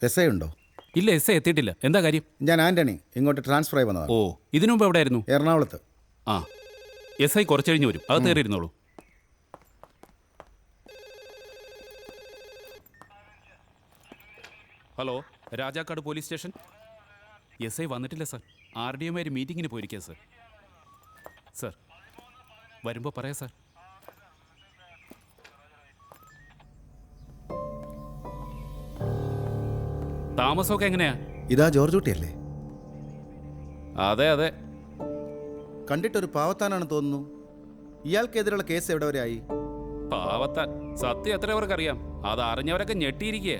S I ഉണ്ടോ? ഇല്ല, S എത്തിയിട്ടില്ല. എന്താ കാര്യം? ഞാൻ ആന്റണി, ഇങ്ങോട്ട് ട്രാൻസ്ഫർ ആയി വന്നതാണ്. ഓ, ഇതിനു മുമ്പ് എവിടെയായിരുന്നു? എറണാകുളത്ത്. ആ, എസ് ഐ കുറച്ച് കഴിഞ്ഞ് വരും. അത് കയറിയിരുന്നോളൂ. Hello, Rajakkad police station. S I വന്നിട്ടില്ല സാർ. RDM ഒരു മീറ്റിങ്ങിന് പോയിരിക്കുക സാർ. സാർ വരുമ്പോൾ പറയാം സാർ. താമസമൊക്കെ എങ്ങനെയാ? ഇതാ ജോർജ് കുട്ടിയല്ലേ? അതെ അതെ. കണ്ടിട്ടൊരു പാവത്താനാണ് തോന്നുന്നു. ഇയാൾക്കെതിരെയുള്ള കേസ് എവിടെ വരെ ആയി? പാവത്താൻ. സത്യം എത്ര പേർക്കറിയാം? അത് അറിഞ്ഞവരൊക്കെ ഞെട്ടിയിരിക്കേ.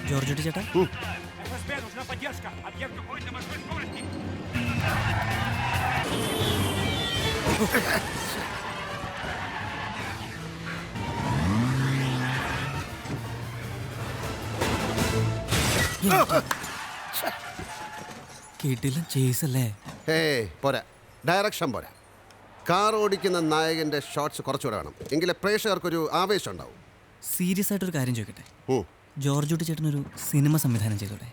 ജോർജ് കുട്ടി ചേട്ടാ, കേട്ടില്ല ചേസല്ലേ? പോരാ, ഡയറക്ഷൻ പോരാ. കാർ ഓടിക്കുന്ന നായകന്റെ ഷോട്ട്സ് കുറച്ചുകൂടെ വേണം. എങ്കിലേ പ്രേക്ഷകർക്കൊരു ആവേശം ഉണ്ടാവും. സീരിയസ് ആയിട്ടൊരു കാര്യം ചോദിക്കട്ടെ? ജോർജ് കുട്ടി ചേട്ടനൊരു സിനിമ സംവിധാനം ചെയ്തോടെ?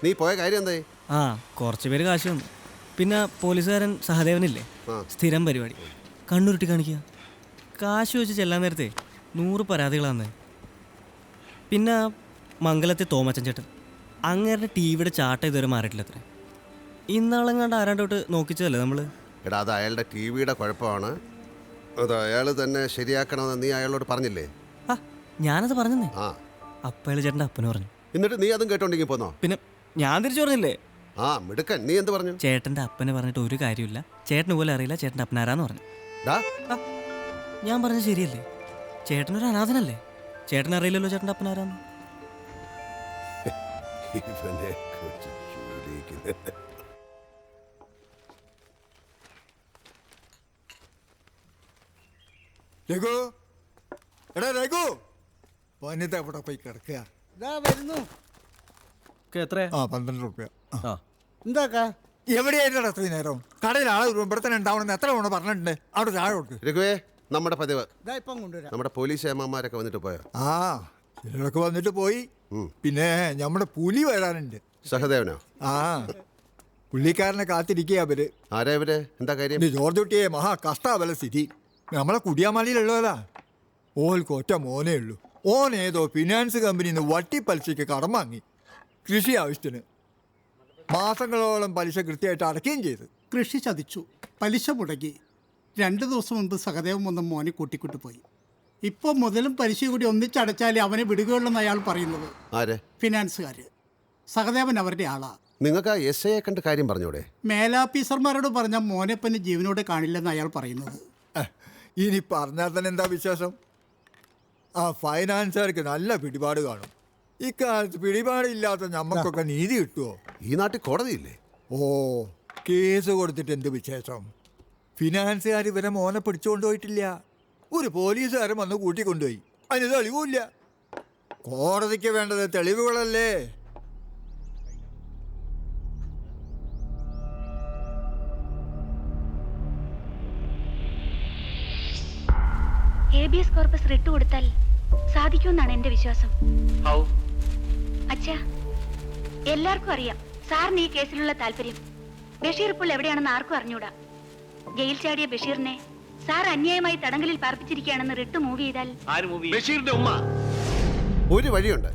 നീ പോയ കാര്യം എന്താ? ആ, കുറച്ച് പേര് കാശ് വന്നു. പിന്നെ പോലീസുകാരൻ സഹദേവനില്ലേ, സ്ഥിരം പരിപാടി കണ്ണുരുട്ടി കാണിക്കുക. കാശ് വെച്ച് ചെല്ലാൻ നേരത്തെ 100 പരാതികളാന്ന്. പിന്നെ മംഗലത്തെ തോമച്ചൻ ചേട്ടൻ, അങ്ങേരുടെ ടിവിയുടെ ചാട്ട ഇതുവരെ മാറിയിട്ടില്ല അത്രേ. ഇന്നാളെങ്ങാണ്ട് ആരാണ്ടോട്ട് നോക്കിച്ചതല്ലേ നമ്മള്? എടാ, അത് അയാളുടെ ടിവിയുടെ കുഴപ്പമാണ്. അത് അയാൾ തന്നെ ശരിയാക്കണമെന്ന് നീ അയാളോട് പറഞ്ഞില്ലേ? ആ, ഞാനത് പറഞ്ഞേ. ആ, അപ്പം അയാൾ ചേട്ടൻ്റെ അപ്പന് പറഞ്ഞു. എന്നിട്ട് നീ അതും കേട്ടോണ്ടെങ്കിൽ പോന്നോ? പിന്നെ ഞാൻ തിരിച്ചു പറഞ്ഞില്ലേ? ആ മിടുക്കൻ. നീ എന്ത് പറഞ്ഞു? ചേട്ടൻ്റെ അപ്പനെ പറഞ്ഞിട്ട് ഒരു കാര്യമില്ല, ചേട്ടന് പോലും അറിയില്ല ചേട്ടൻ്റെ അപ്പനാരാന്ന് പറഞ്ഞു. ഞാൻ പറഞ്ഞത് ശരിയല്ലേ? ചേട്ടനൊരു അനാഥനല്ലേ? ചേട്ടൻ അറിയില്ലല്ലോ ചേട്ടൻ്റെ അപ്പനാരാന്ന്. രഘു, എടാ രഘു, വനിത എവിടെ പോയി കിടക്കുക? എത്രയാ? 12 റുപ്യ. എന്താക്കാ എവിടെയായിരുന്നു അത്ര നേരം? കടയിൽ ആളെ ഇവിടെ തന്നെ ഉണ്ടാവണമെന്ന് എത്ര തവണ പറഞ്ഞിട്ടുണ്ട്. അവിടെ താഴെ കൊടുക്ക്. രഘുവേ, നമ്മുടെ പതിവ്. ഇപ്പം കൊണ്ടുവരാം. നമ്മുടെ പോലീസ് ഏമാന്മാരൊക്കെ വന്നിട്ട് പോയോ? ആ, ചിലരൊക്കെ വന്നിട്ട് പോയി. പിന്നെ നമ്മുടെ പുലി വരാനുണ്ട്. സഹദേവനോ? ആ, പുള്ളിക്കാരനെ കാത്തിരിക്കുക അവര്. ആരാ ഇവര്? എന്താ കാര്യം? ജോർജ് കുട്ടിയെ മഹാ കഷ്ടാവല സ്ഥിതി. നമ്മളെ കുടിയാമലയിലുള്ളതാ. ഓൾക്ക് ഒറ്റ മോനേ ഉള്ളൂ. ഓൻ ഏതോ ഫിനാൻസ് കമ്പനിയിൽ നിന്ന് വട്ടിപ്പലിശയ്ക്ക് കടം വാങ്ങി കൃഷി ആവശ്യത്തിന്. മാസങ്ങളോളം പലിശ കൃത്യമായിട്ട് അടയ്ക്കുകയും ചെയ്തു. കൃഷി ചതിച്ചു, പലിശ മുടങ്ങി. 2 ദിവസം മുൻപ് സഹദേവൻ വന്ന മോനെ കൂട്ടിക്കൂട്ടി പോയി. ഇപ്പോൾ മുതലും പലിശ കൂടി ഒന്നിച്ചടച്ചാലേ അവനെ വിടുകയുള്ളെന്ന് അയാൾ പറയുന്നത്. ആര്? ഫിനാൻസുകാര്. സഹദേവൻ അവരുടെ ആളാ. നിങ്ങൾക്ക് ആ SI കണ്ട് കാര്യം പറഞ്ഞൂടെ? മേലാഫീസർമാരോട് പറഞ്ഞാൽ മോനെപ്പന്നെ ജീവനോടെ കാണില്ലെന്ന് അയാൾ പറയുന്നത്. ഇനി പറഞ്ഞാൽ തന്നെ എന്താ വിശ്വാസം? ആ ഫൈനാൻസുകാർക്ക് നല്ല പിടിപാട് കാണും. ഇക്കാലത്ത് പിടിപാടില്ലാത്ത ഞമ്മക്കൊക്കെ നീതി കിട്ടുമോ? ഈ നാട്ടിൽ കോടതിയില്ലേ? ഓ, കേസ് കൊടുത്തിട്ട് എന്ത് വിശേഷം? ഫിനാൻസുകാർ ഇവരെ മോനെ പിടിച്ചുകൊണ്ട് പോയിട്ടില്ല. ഒരു പോലീസുകാരൻ വന്ന് കൂട്ടിക്കൊണ്ടുപോയി. അതിന് തെളിവില്ല. കോടതിക്ക് വേണ്ടത് തെളിവുകളല്ലേ? ഹേബിയസ് കോർപ്പസ് റിട്ട് കൊടുത്താൽ സാധിക്കുമെന്നാണ് എന്റെ വിശ്വാസം. അച്ഛാ, എല്ലാവർക്കും അറിയാം സാറിന് ഈ കേസിലുള്ള താല്പര്യം. ബഷീർ ഇപ്പോൾ എവിടെയാണെന്ന് ആർക്കും അറിഞ്ഞൂടാ. ജയിൽ ചാടിയ ബഷീറിനെ സാർ അന്യായമായി തടങ്കലിൽ പാർപ്പിച്ചിരിക്കുകയാണെന്ന് റിട്ട് മൂവ് ചെയ്താൽ ബഷീറിന്റെ ഉമ്മ ഒരു വഴിയുണ്ട്.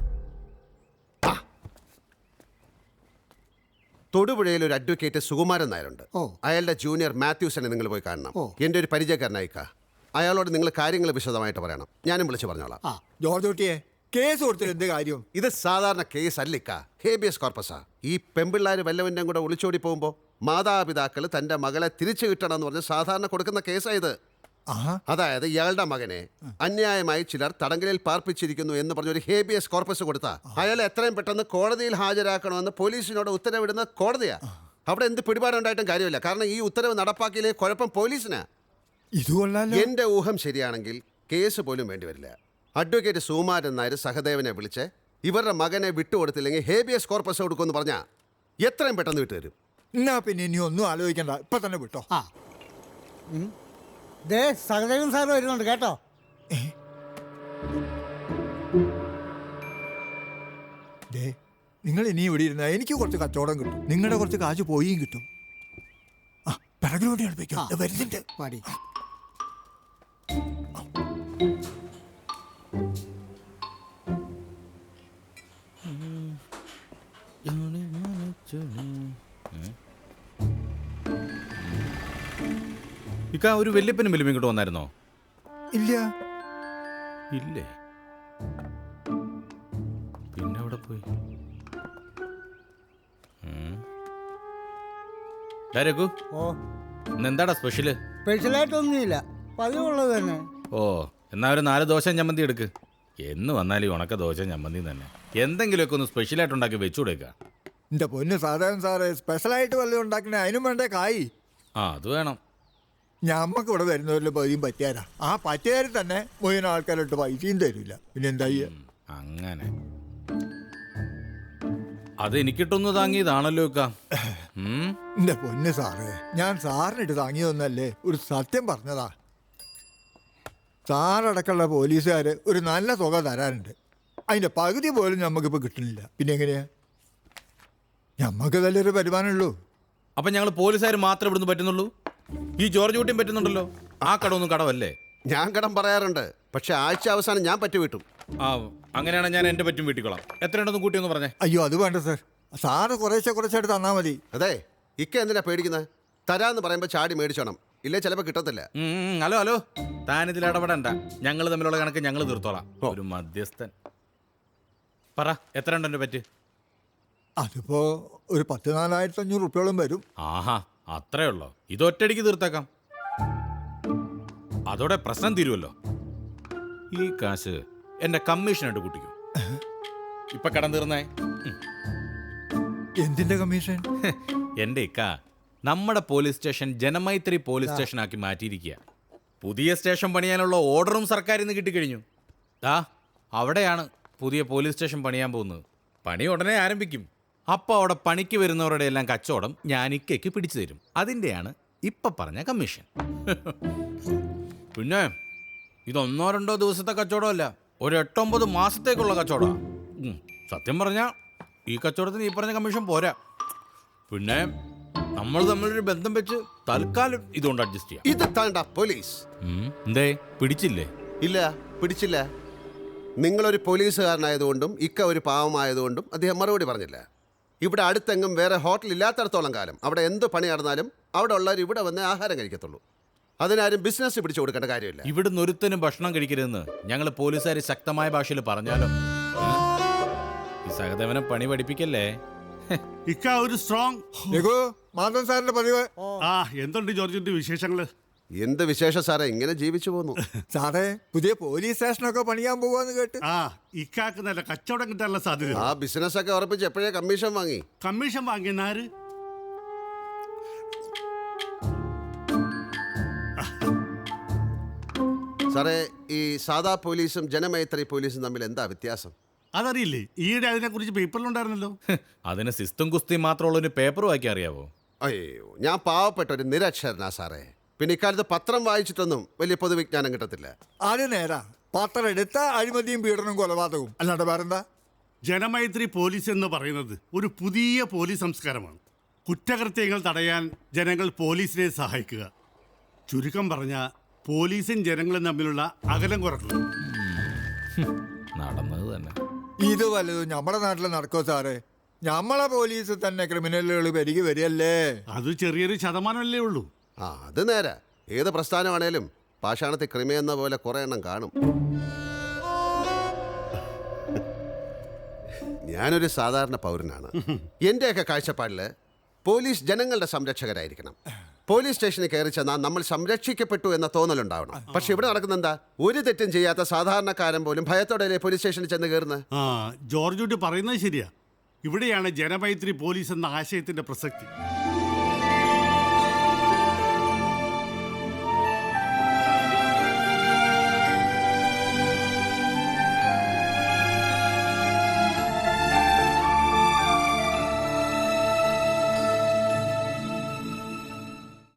തൊടുപുഴയിൽ ഒരു അഡ്വക്കേറ്റ് സുകുമാരൻ നായരുണ്ട്. അയാളുടെ ജൂനിയർ മാത്യൂസിനെ നിങ്ങൾ പോയി കാണണം. എൻ്റെ ഒരു പരിചയക്കാരനായിക്ക. അയാളോട് നിങ്ങൾ കാര്യങ്ങൾ വിശദമായിട്ട് പറയണം. ഞാനും വിളിച്ചു പറഞ്ഞോളാം. ജോർജ് കുട്ടിയെ, കേസ് കൊടുത്തിട്ട് എന്ത് കാര്യം? ഇത് സാധാരണ കേസ് അല്ലിക്ക, ഹേബിയസ് കോർപ്പസാ. ഈ പെമ്പിള്ളാര് വല്ലവൻ്റെ കൂടെ ഒളിച്ചോടി പോകുമ്പോൾ മാതാപിതാക്കൾ തൻ്റെ മകളെ തിരിച്ചു കിട്ടണമെന്ന് പറഞ്ഞ് സാധാരണ കൊടുക്കുന്ന കേസായത്. ആഹാ. അതായത് ഇയാളുടെ മകനെ അന്യായമായി ചിലർ തടങ്കലിൽ പാർപ്പിച്ചിരിക്കുന്നു എന്ന് പറഞ്ഞൊരു ഹേബിയസ് കോർപ്പസ് കൊടുത്താ അയാളെ എത്രയും പെട്ടെന്ന് കോടതിയിൽ ഹാജരാക്കണമെന്ന് പോലീസിനോട് ഉത്തരവിടുന്ന കോടതിയാ. അവിടെ എന്ത് പിടിപാടുണ്ടായിട്ടും കാര്യമില്ല. കാരണം ഈ ഉത്തരവ് നടപ്പാക്കിയില്ലേ കുഴപ്പം പോലീസിനാ. ഇത് കൊള്ളാലോ. എന്റെ ഊഹം ശരിയാണെങ്കിൽ കേസ് പോലും വേണ്ടിവരില്ല. അഡ്വക്കേറ്റ് സുകുമാരൻ നായർ സഹദേവനെ വിളിച്ച് ഇവരുടെ മകനെ വിട്ടുകൊടുത്തില്ലെങ്കിൽ ഹേബിയസ് കോർപ്പസ് കൊടുക്കുമെന്ന് പറഞ്ഞാൽ എത്രയും പെട്ടെന്ന് വിട്ടുതരും. എന്നാ പിന്നെ ഇനി ഒന്നും ആലോചിക്കണ്ട, ഇപ്പൊ തന്നെ വിട്ടോ. ആ ദേ സഹദേവൻ സാർ വരുന്നുണ്ട് കേട്ടോ. ദേ, നിങ്ങൾ ഇനി ഇവിടെ ഇരുന്ന എനിക്ക് കുറച്ച് കച്ചവടം കിട്ടും, നിങ്ങളുടെ കുറച്ച് കാശ് പോയും കിട്ടും. ആ പിറകിലോട്ട് അടുപ്പിക്കാം, വരുന്നുണ്ട്. പാടി ഇക്ക ഒരു വല്യപ്പനും വല്യമ്മയും ഇങ്ങോട്ട് വന്നായിരുന്നോ? ഇല്ല. ഇല്ലേ? പിന്നെ അവിടെ പോയി. രഘു, ഓ ഇന്നെന്താടാ സ്പെഷ്യല്? സ്പെഷ്യലായിട്ടൊന്നുമില്ല, പതിവുള്ളത് തന്നെ. ഓ, എന്നാ ഒരു 4 ദോശ ചമ്മന്തി എടുക്ക്. എന്ന് വന്നാലും ഉണക്ക ദോശ ചമ്മന്തി തന്നെ. എന്തെങ്കിലുമൊക്കെ ഒന്ന് സ്പെഷ്യലായിട്ട് ഉണ്ടാക്കി വെച്ചുകൊടുക്കുക. എന്റെ പൊന്ന് സാധാരണ സാറ് സ്പെഷ്യലായിട്ട് വല്ലതും ഉണ്ടാക്കണേ, അതിനും വേണ്ടേ കായ്. ആ, അത് വേണം. ഞമ്മക്ക് ഇവിടെ വരുന്നവരിൽ പതിയും പറ്റിയാരാ. ആ പറ്റിയാരിൽ തന്നെ മുഴുവൻ ആൾക്കാരോട്ട് പൈസയും തരില്ല. പിന്നെ എന്താ അങ്ങനെ അത് എനിക്കിട്ടൊന്ന് താങ്ങിയതാണല്ലോ ഇക്ക. എന്റെ പൊന്ന് സാറേ, ഞാൻ സാറിനിട്ട് താങ്ങിയതൊന്നല്ലേ, ഒരു സത്യം പറഞ്ഞതാ. സാറടക്കമുള്ള പോലീസുകാർ ഒരു നല്ല തുക തരാനുണ്ട്. അതിന്റെ പകുതി പോലും നമുക്കിപ്പോൾ കിട്ടുന്നില്ല. പിന്നെ എങ്ങനെയാ? ഞമ്മക്ക് നല്ലൊരു വരുമാനമുള്ളൂ. അപ്പൊ ഞങ്ങൾ പോലീസുകാർ മാത്രമേ ഇവിടുന്ന് പറ്റുന്നുള്ളൂ? ഈ ജോർജ് കുട്ടിയും പറ്റുന്നുണ്ടല്ലോ. ആ കടമൊന്നും കടവല്ലേ? ഞാൻ കടം പറയാറുണ്ട്, പക്ഷെ ആഴ്ച അവസാനം ഞാൻ പറ്റി വിട്ടും. ആ, അങ്ങനെയാണ് ഞാൻ എൻ്റെ പറ്റും വീട്ടിക്കോളാം. എത്രയുണ്ടെന്ന് കൂട്ടിയൊന്ന് പറഞ്ഞേ. അയ്യോ അത് വേണ്ട സാർ, സാറ് കുറേശ്ശായിട്ട് തന്നാൽ മതി. അതെ, ഇക്ക എന്തിനാ പേടിക്കുന്നത്? തരാന്ന് പറയുമ്പോൾ ചാടി മേടിച്ചോണം, ഇല്ലേ ചിലപ്പോൾ കിട്ടത്തില്ല. ഹലോ ഹലോ, താനിതിൽ ഇടപെടണ്ട. ഞങ്ങൾ തമ്മിലുള്ള കണക്ക് ഞങ്ങൾ തീർത്തോളാം. ഒരു മധ്യസ്ഥൻ. പറ, എത്ര ഉണ്ട് എൻ്റെ പറ്റ്? അതിപ്പോ ഒരു 14,500 റുപ്യോളം വരും. ആഹാ, അത്രേ ഉള്ളോ? ഇതൊറ്റടിക്ക് തീർത്തേക്കാം. അതോടെ പ്രശ്നം തീരുമല്ലോ. ഈ കാശ് എന്റെ കമ്മീഷനായിട്ട് കൂട്ടിക്കും. ഇപ്പൊ കടം തീർന്നേ. എന്തിന്റെ കമ്മീഷൻ? എന്റെ ഇക്ക നമ്മുടെ police station Janamaithri police station ആക്കി മാറ്റിയിരിക്കുക. പുതിയ സ്റ്റേഷൻ പണിയാനുള്ള ഓർഡറും സർക്കാരിൽ നിന്ന് കിട്ടിക്കഴിഞ്ഞു. അവിടെയാണ് പുതിയ പോലീസ് സ്റ്റേഷൻ പണിയാൻ പോകുന്നത്. പണി ഉടനെ ആരംഭിക്കും. അപ്പോൾ അവിടെ പണിക്ക് വരുന്നവരുടെ എല്ലാം കച്ചവടം ഞാൻ ഇക്കയ്ക്ക് പിടിച്ചു തരും. അതിൻ്റെയാണ് ഇപ്പം പറഞ്ഞ കമ്മീഷൻ. പിന്നെ ഇത് 1-2 ദിവസത്തെ കച്ചവടമല്ല, ഒരു 8-9 മാസത്തേക്കുള്ള കച്ചവടമാണ്. സത്യം പറഞ്ഞാൽ ഈ കച്ചവടത്തിന് ഈ പറഞ്ഞ കമ്മീഷൻ പോരാ. പിന്നെ നമ്മൾ തമ്മിലൊരു ബന്ധം വെച്ച് തൽക്കാലം ഇതുകൊണ്ട് അഡ്ജസ്റ്റ് ചെയ്യാം. ഇത് താണ്ട പോലീസ്. എന്തേ പിടിച്ചില്ലേ? ഇല്ല, പിടിച്ചില്ല. നിങ്ങളൊരു പോലീസുകാരനായതുകൊണ്ടും ഇക്ക ഒരു പാവമായതുകൊണ്ടും അദ്ദേഹം മറുപടി പറഞ്ഞില്ല. ഇവിടെ അടുത്തെങ്ങും വേറെ ഹോട്ടൽ ഇല്ലാത്തടത്തോളം കാലം അവിടെ എന്ത് പണി നടന്നാലും അവിടെ ഉള്ളവർ ഇവിടെ വന്ന് ആഹാരം കഴിക്കത്തുള്ളൂ. അതിനാരും ബിസിനസ് പിടിച്ചു കൊടുക്കേണ്ട കാര്യമില്ല. ഇവിടുന്ന് ഒരുത്തനും ഭക്ഷണം കഴിക്കരുതെന്ന് ഞങ്ങൾ പോലീസുകാർ ശക്തമായ ഭാഷയിൽ പറഞ്ഞാലോ? ഈ സഹദേവനെ പണി പഠിപ്പിക്കല്ലേ? ഇക്ക ഒരു സ്ട്രോങ്. മാധവൻ സാറിന്റെ പതിവ്. എന്തുണ്ട് ജോർജിന്റെ വിശേഷങ്ങള്? എന്ത് വിശേഷം സാറേ, ഇങ്ങനെ ജീവിച്ചു പോന്നു. സാറേ, പുതിയ പോലീസ് സ്റ്റേഷനൊക്കെ പണിയാൻ പോവാന്ന് കേട്ട്. ഇക്കാക്ക് നല്ല കച്ചവടം കിട്ടാനുള്ള സാധ്യത. ആ ബിസിനസ് ഒക്കെ ഉറപ്പിച്ച് എപ്പോഴേ കമ്മീഷൻ വാങ്ങി. കമ്മീഷൻ വാങ്ങിയെന്നാര്? സാറേ, ഈ സാധാ പോലീസും ജനമൈത്രി പോലീസും തമ്മിൽ എന്താ വ്യത്യാസം? അതറിയില്ലേ? ഈയിടെ അതിനെ കുറിച്ച് പേപ്പറിലുണ്ടായിരുന്നല്ലോ. അതിന് സിസ്തും കുസ്തിയും മാത്രമുള്ള ഒരു പേപ്പർ വായിക്കാൻ അറിയാവോ? അയ്യോ, ഞാൻ പാവപ്പെട്ട ഒരു നിരക്ഷരനാ സാറേ. പിന്നെ ഇക്കാലത്ത് പത്രം വായിച്ചിട്ടൊന്നും വലിയ പൊതുവിജ്ഞാനം കിട്ടത്തില്ല. അത് നേരാ, പത്രം എടുത്ത അഴിമതിയും പീഡനവും കൊലപാതകവും, അല്ലാണ്ട് വേറെന്താ? ജനമൈത്രി പോലീസ് എന്ന് പറയുന്നത് ഒരു പുതിയ പോലീസ് സംസ്കാരമാണ്. കുറ്റകൃത്യങ്ങൾ തടയാൻ ജനങ്ങൾ പോലീസിനെ സഹായിക്കുക. ചുരുക്കം പറഞ്ഞ പോലീസും ജനങ്ങളും തമ്മിലുള്ള അകലം കുറക്കുക. നടന്നത് തന്നെ. ഇത് വല്ലതും നമ്മുടെ നാട്ടിൽ നടക്കോ സാറേ? നമ്മളെ പോലീസ് തന്നെ ക്രിമിനലുകൾ പെരുകി വരികയല്ലേ? അത് ചെറിയൊരു ശതമാനമല്ലേ ഉള്ളൂ. അത് നേരാ. ഏത് പ്രസ്ഥാനമാണേലും പാഷാണത്തിൽ ക്രിമി എന്ന പോലെ കുറെ എണ്ണം കാണും. ഞാനൊരു സാധാരണ പൗരനാണ്. എൻ്റെയൊക്കെ കാഴ്ചപ്പാടിൽ പോലീസ് ജനങ്ങളുടെ സംരക്ഷകരായിരിക്കണം. പോലീസ് സ്റ്റേഷനിൽ കയറി ചെന്നാൽ നമ്മൾ സംരക്ഷിക്കപ്പെട്ടു എന്ന തോന്നലുണ്ടാവണം. പക്ഷെ ഇവിടെ നടക്കുന്ന എന്താ? ഒരു തെറ്റും ചെയ്യാത്ത സാധാരണക്കാരൻ പോലും ഭയത്തോടെ പോലീസ് സ്റ്റേഷനിൽ ചെന്ന് കയറുന്നത്. ജോർജ് കുട്ടി പറയുന്നത് ശരിയാ. ഇവിടെയാണ് ജനമൈത്രി പോലീസ് എന്ന ആശയത്തിന്റെ പ്രസക്തി.